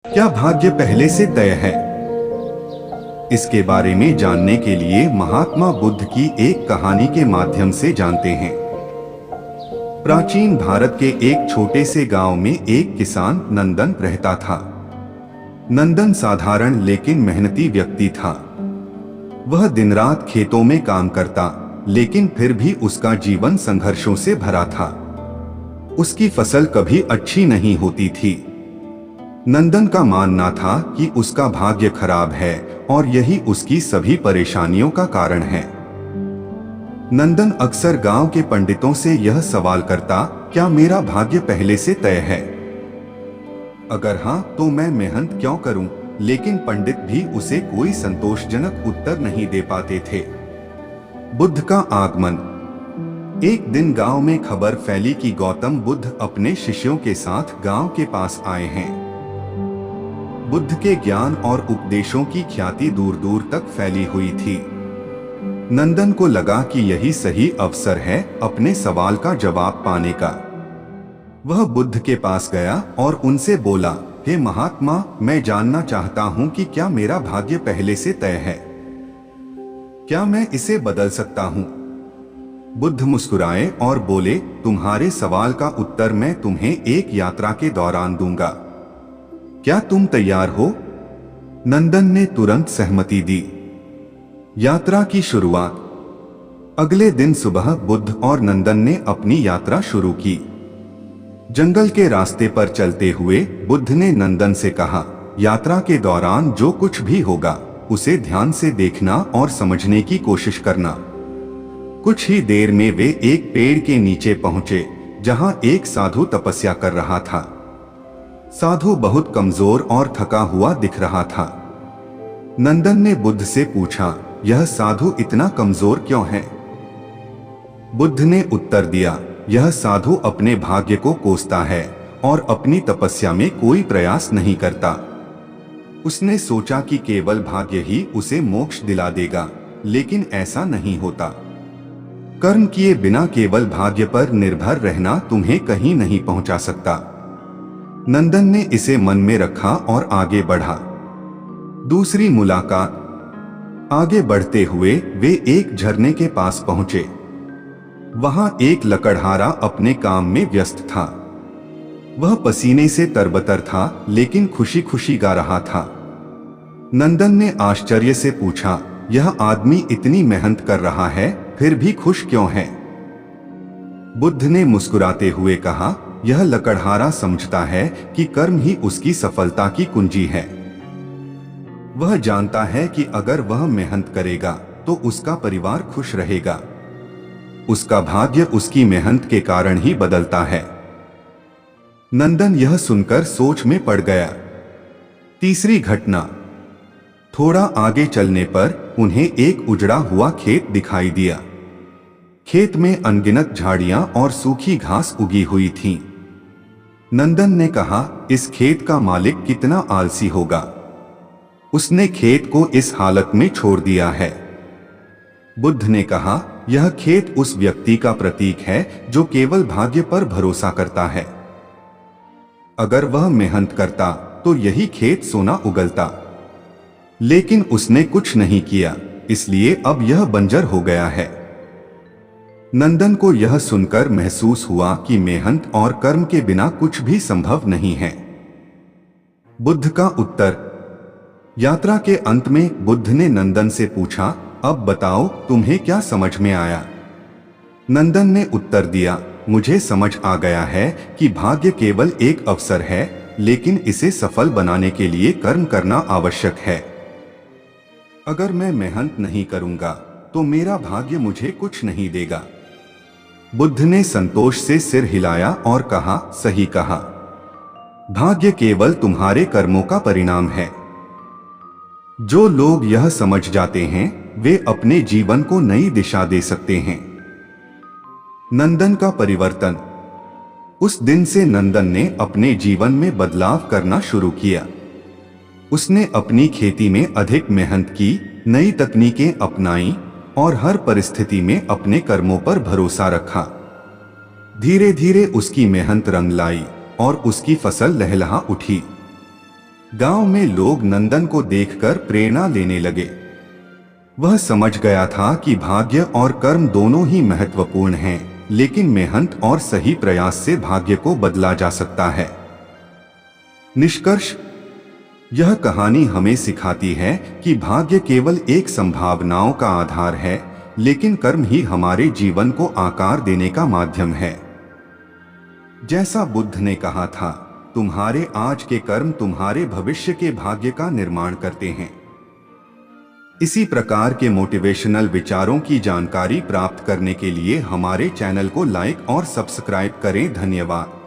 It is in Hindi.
क्या भाग्य पहले से तय है? इसके बारे में जानने के लिए महात्मा बुद्ध की एक कहानी के माध्यम से जानते हैं। प्राचीन भारत के एक छोटे से गांव में एक किसान नंदन रहता था। नंदन साधारण लेकिन मेहनती व्यक्ति था। वह दिन रात खेतों में काम करता, लेकिन फिर भी उसका जीवन संघर्षों से भरा था। उसकी फसल कभी अच्छी नहीं होती थी। नंदन का मानना था कि उसका भाग्य खराब है और यही उसकी सभी परेशानियों का कारण है। नंदन अक्सर गांव के पंडितों से यह सवाल करता, क्या मेरा भाग्य पहले से तय है? अगर हाँ, तो मैं मेहनत क्यों करूं? लेकिन पंडित भी उसे कोई संतोषजनक उत्तर नहीं दे पाते थे। बुद्ध का आगमन। एक दिन गांव में खबर फैली कि गौतम बुद्ध अपने शिष्यों के साथ गांव के पास आए हैं। बुद्ध के ज्ञान और उपदेशों की ख्याति दूर दूर तक फैली हुई थी। नंदन को लगा कि यही सही अवसर है अपने सवाल का जवाब पाने का। वह बुद्ध के पास गया और उनसे बोला, हे महात्मा, मैं जानना चाहता हूं कि क्या मेरा भाग्य पहले से तय है? क्या मैं इसे बदल सकता हूं? बुद्ध मुस्कुराए और बोले, तुम्हारे सवाल का उत्तर मैं तुम्हें एक यात्रा के दौरान दूंगा। क्या तुम तैयार हो? नंदन ने तुरंत सहमति दी। यात्रा की शुरुआत। अगले दिन सुबह बुद्ध और नंदन ने अपनी यात्रा शुरू की। जंगल के रास्ते पर चलते हुए बुद्ध ने नंदन से कहा, यात्रा के दौरान जो कुछ भी होगा उसे ध्यान से देखना और समझने की कोशिश करना। कुछ ही देर में वे एक पेड़ के नीचे पहुंचे, जहां एक साधु तपस्या कर रहा था। साधु बहुत कमजोर और थका हुआ दिख रहा था। नंदन ने बुद्ध से पूछा, यह साधु इतना कमजोर क्यों है? बुद्ध ने उत्तर दिया, यह साधु अपने भाग्य को कोसता है और अपनी तपस्या में कोई प्रयास नहीं करता। उसने सोचा कि केवल भाग्य ही उसे मोक्ष दिला देगा, लेकिन ऐसा नहीं होता। कर्म किए बिना केवल भाग्य पर निर्भर रहना तुम्हें कहीं नहीं पहुंचा सकता। नंदन ने इसे मन में रखा और आगे बढ़ा। दूसरी मुलाकात। आगे बढ़ते हुए वे एक झरने के पास पहुंचे। वहां एक लकड़हारा अपने काम में व्यस्त था। वह पसीने से तरबतर था, लेकिन खुशी खुशी गा रहा था। नंदन ने आश्चर्य से पूछा, यह आदमी इतनी मेहनत कर रहा है, फिर भी खुश क्यों है? बुद्ध ने मुस्कुराते हुए कहा, यह लकड़हारा समझता है कि कर्म ही उसकी सफलता की कुंजी है। वह जानता है कि अगर वह मेहनत करेगा तो उसका परिवार खुश रहेगा। उसका भाग्य उसकी मेहनत के कारण ही बदलता है। नंदन यह सुनकर सोच में पड़ गया। तीसरी घटना। थोड़ा आगे चलने पर उन्हें एक उजड़ा हुआ खेत दिखाई दिया। खेत में अनगिनत झाड़ियां और सूखी घास उगी हुई थीं। नंदन ने कहा, इस खेत का मालिक कितना आलसी होगा। उसने खेत को इस हालत में छोड़ दिया है। बुद्ध ने कहा, यह खेत उस व्यक्ति का प्रतीक है जो केवल भाग्य पर भरोसा करता है। अगर वह मेहनत करता तो यही खेत सोना उगलता। लेकिन उसने कुछ नहीं किया, इसलिए अब यह बंजर हो गया है। नंदन को यह सुनकर महसूस हुआ कि मेहनत और कर्म के बिना कुछ भी संभव नहीं है। बुद्ध का उत्तर। यात्रा के अंत में बुद्ध ने नंदन से पूछा, अब बताओ तुम्हें क्या समझ में आया? नंदन ने उत्तर दिया, मुझे समझ आ गया है कि भाग्य केवल एक अवसर है, लेकिन इसे सफल बनाने के लिए कर्म करना आवश्यक है। अगर मैं मेहनत नहीं करूंगा तो मेरा भाग्य मुझे कुछ नहीं देगा। बुद्ध ने संतोष से सिर हिलाया और कहा, सही कहा। भाग्य केवल तुम्हारे कर्मों का परिणाम है। जो लोग यह समझ जाते हैं वे अपने जीवन को नई दिशा दे सकते हैं। नंदन का परिवर्तन। उस दिन से नंदन ने अपने जीवन में बदलाव करना शुरू किया। उसने अपनी खेती में अधिक मेहनत की, नई तकनीकें अपनाई और हर परिस्थिति में अपने कर्मों पर भरोसा रखा। धीरे धीरे उसकी मेहनत रंग लाई और उसकी फसल लहलहा उठी। गांव में लोग नंदन को देखकर प्रेरणा लेने लगे। वह समझ गया था कि भाग्य और कर्म दोनों ही महत्वपूर्ण हैं, लेकिन मेहनत और सही प्रयास से भाग्य को बदला जा सकता है। निष्कर्ष, यह कहानी हमें सिखाती है कि भाग्य केवल एक संभावनाओं का आधार है, लेकिन कर्म ही हमारे जीवन को आकार देने का माध्यम है। जैसा बुद्ध ने कहा था, तुम्हारे आज के कर्म तुम्हारे भविष्य के भाग्य का निर्माण करते हैं। इसी प्रकार के मोटिवेशनल विचारों की जानकारी प्राप्त करने के लिए हमारे चैनल को लाइक और सब्सक्राइब करें। धन्यवाद।